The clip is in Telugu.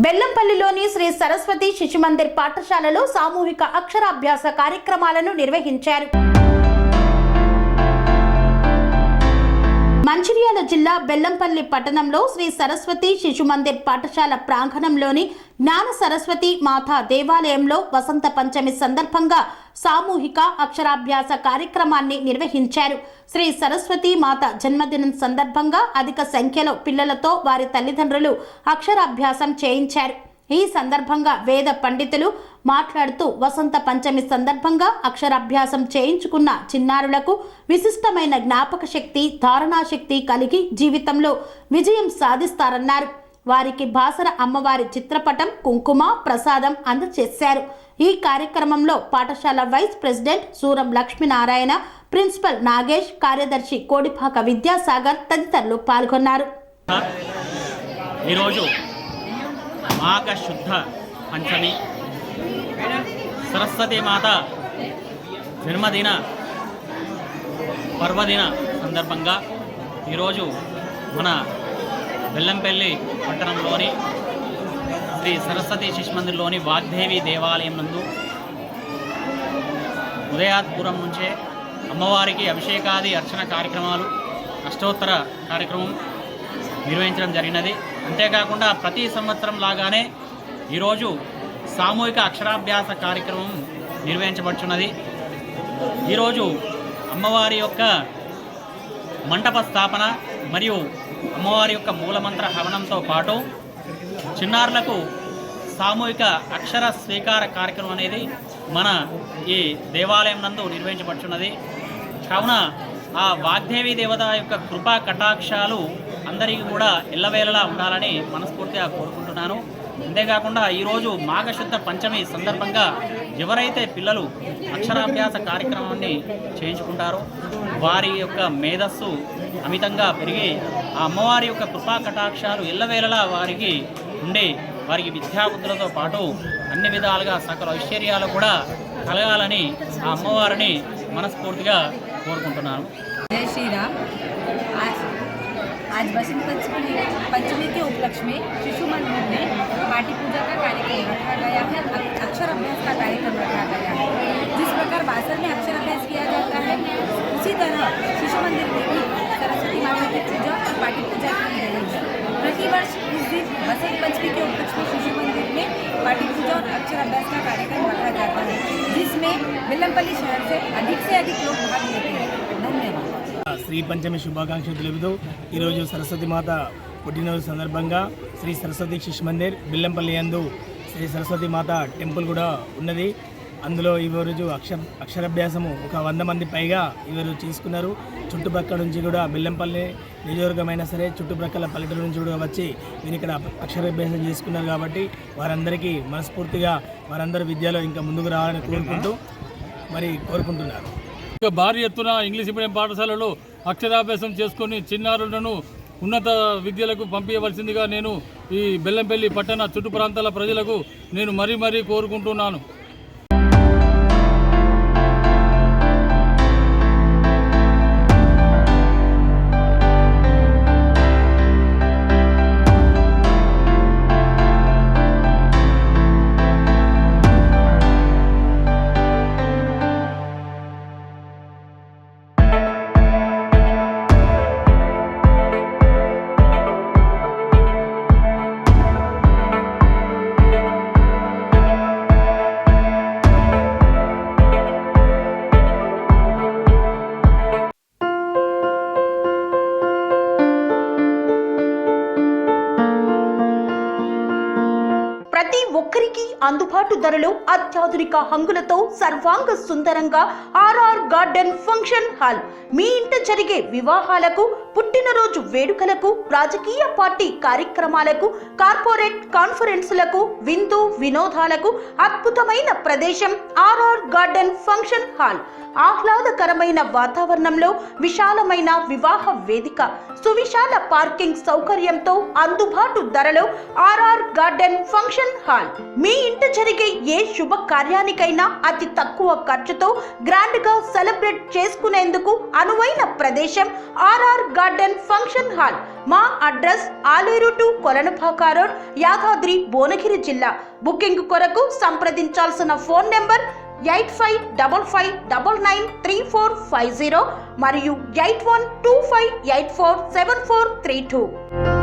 బెల్లంపల్లిలోని శ్రీ సరస్వతి శిశుమందిర్ పాఠశాలలో సామూహిక అక్షరాభ్యాస కార్యక్రమాలను నిర్వహించారు. మంచిర్యాల జిల్లా బెల్లంపల్లి పట్టణంలో శ్రీ సరస్వతి శిశుమందిర్ పాఠశాల ప్రాంగణంలోని జ్ఞాన సరస్వతి మాతా దేవాలయంలో వసంత పంచమి సందర్భంగా సామూహిక అక్షరాభ్యాస కార్యక్రమాన్ని నిర్వహించారు. శ్రీ సరస్వతి మాత జన్మదినం సందర్భంగా అధిక సంఖ్యలో పిల్లలతో వారి తల్లిదండ్రులు అక్షరాభ్యాసం చేయించారు. ఈ సందర్భంగా వేద పండితులు మాట్లాడుతూ వసంత పంచమి సందర్భంగా అక్షరాభ్యాసం చేయించుకున్న చిన్నారులకు విశిష్టమైన జ్ఞాపక శక్తి, ధారణా శక్తి కలిగి జీవితంలో విజయం సాధిస్తారన్నారు. వారికి బాసర అమ్మవారి చిత్రపటం, కుంకుమ, ప్రసాదం అందజేశారు. ఈ కార్యక్రమంలో పాఠశాల vice president Suram Lakshminarayana, principal Nagesh, కార్యదర్శి కోడిపాక విద్యాసాగర్ తదితరులు పాల్గొన్నారు. ఈరోజు మాఘ శుద్ధ పంచమి సరస్వతి మాత జన్మదిన పర్వదిన సందర్భంగా ఈరోజు మన బెల్లంపల్లి పట్టణంలోని శ్రీ సరస్వతి శిశుమందిర్లోని వాగ్దేవి దేవాలయం నందు ఉదయాత్పురం నుంచే అమ్మవారికి అభిషేకాది అర్చన కార్యక్రమాలు, అష్టోత్తర కార్యక్రమం నిర్వహించడం జరిగినది. అంతేకాకుండా ప్రతి సంవత్సరం లాగానే ఈరోజు సామూహిక అక్షరాభ్యాస కార్యక్రమం నిర్వహించబడుచున్నది. ఈరోజు అమ్మవారి యొక్క మంటప స్థాపన మరియు అమ్మవారి యొక్క మూలమంత్ర హవనంతో పాటు చిన్నారులకు సామూహిక అక్షర స్వీకార కార్యక్రమం అనేది మన ఈ దేవాలయం నందు నిర్వహించబడుచున్నది. కావున ఆ వాగ్దేవి దేవత యొక్క కృపా కటాక్షాలు అందరికీ కూడా ఎల్లవేళలా ఉండాలని మనస్ఫూర్తిగా కోరుకుంటున్నాను. అంతేకాకుండా ఈరోజు మాఘశుద్ధ పంచమి సందర్భంగా ఎవరైతే పిల్లలు అక్షరాభ్యాస కార్యక్రమాన్ని చేయించుకుంటారో వారి యొక్క మేధస్సు అమితంగా పెరిగి ఆ అమ్మవారి యొక్క కృపా కటాక్షాలు ఎల్లవేళలా వారికి ఉండి వారికి విద్యాబుద్ధులతో పాటు అన్ని విధాలుగా సకల ఐశ్వర్యాలు కూడా కలగాలని ఆ అమ్మవారిని మనస్ఫూర్తిగా కోరుకుంటున్నాను. जय श्री राम। आज बसंत पंचमी के उपलक्ष्य में शिशु मंदिर में पाठी पूजा का कार्यक्रम रखा गया है, अक्षर अभ्यास का कार्यक्रम रखा गया है। जिस प्रकार बासर में अक्षर अभ्यास किया जाता है, उसी तरह शिशु मंदिर में भी सरस्वती माता की पूजा और पाठी पूजा की गई है। प्रतिवर्ष इस दिन बसंत पंचमी के उपलक्ष्य में शिशु मंदिर में पाठी पूजा और अक्षर अभ्यास का कार्यक्रम रखा जाता है, जिसमें बेल्लंपल्ली शहर से अधिक लोग भाग लेते हैं। धन्यवाद। శ్రీ పంచమి శుభాకాంక్షలు తెలుపుతూ ఈరోజు సరస్వతి మాత పుట్టినరోజు సందర్భంగా శ్రీ సరస్వతి శిశుమందిర్ బెల్లంపల్లి యందు శ్రీ సరస్వతి మాత టెంపుల్ కూడా ఉన్నది. అందులో ఈరోజు అక్షరాభ్యాసము ఒక 100 మంది పైగా ఈరోజు చేసుకున్నారు. చుట్టుపక్కల నుంచి కూడా బెల్లంపల్లి నియోజకమైనా సరే చుట్టుప్రక్కల పల్లెటూరు నుంచి కూడా వచ్చి మీరు ఇక్కడ అక్షరాభ్యాసం చేసుకున్నారు. కాబట్టి వారందరికీ మనస్ఫూర్తిగా వారందరూ విద్యలో ఇంకా ముందుకు రావాలని కోరుకుంటున్నారు. భారీ ఎత్తున ఇంగ్లీష్ మీడియం పాఠశాలలో అక్షరాభ్యాసం చేసుకుని చిన్నారులను ఉన్నత విద్యలకు పంపించవలసిందిగా నేను ఈ బెల్లంపల్లి పట్టణ చుట్టు ప్రాంతాల ప్రజలకు నేను మరీ కోరుకుంటున్నాను. ప్రతి ఒక్కరికి అందుబాటు ధరలో అత్యాధునిక హంగులతో సర్వాంగ సుందరంగా ఆర్ఆర్ గార్డెన్ ఫంక్షన్ హాల్. మీ ఇంట జరిగే వివాహాలకు, పుట్టినరోజు వేడుకలకు, రాజకీయ పార్టీ కార్యక్రమాలకు, కార్పొరేట్ కాన్ఫరెన్సులకు, విందు వినోదాలకు అద్భుతమైన ప్రదేశం ఆర్ఆర్ గార్డెన్ ఫంక్షన్ హాల్. ఆహ్లాదకరమైన వాతావరణంలో విశాలమైన వివాహ వేదిక, సువిశాల పార్కింగ్ సౌకర్యంతో అందుబాటు ధరలో ఆర్ఆర్ గార్డెన్ ఫంక్షన్ హాల్. మీ ఇంట జరిగే ఏ శుభ కార్యానికైనా అతి తక్కువ ఖర్చుతో గ్రాండ్ గా సెలబ్రేట్ చేసుకునేందుకు అనువైన ప్రదేశం ఆర్ఆర్ గార్డెన్ ఫంక్షన్ హాల్. మా address Aleru to Kolanupaka road, Yadadri, Bhuvanagiri జిల్లా. బుకింగ్ కొరకు సంప్రదించాల్సిన ఫోన్ నెంబర్ 8555993450 మరియు 8125847432.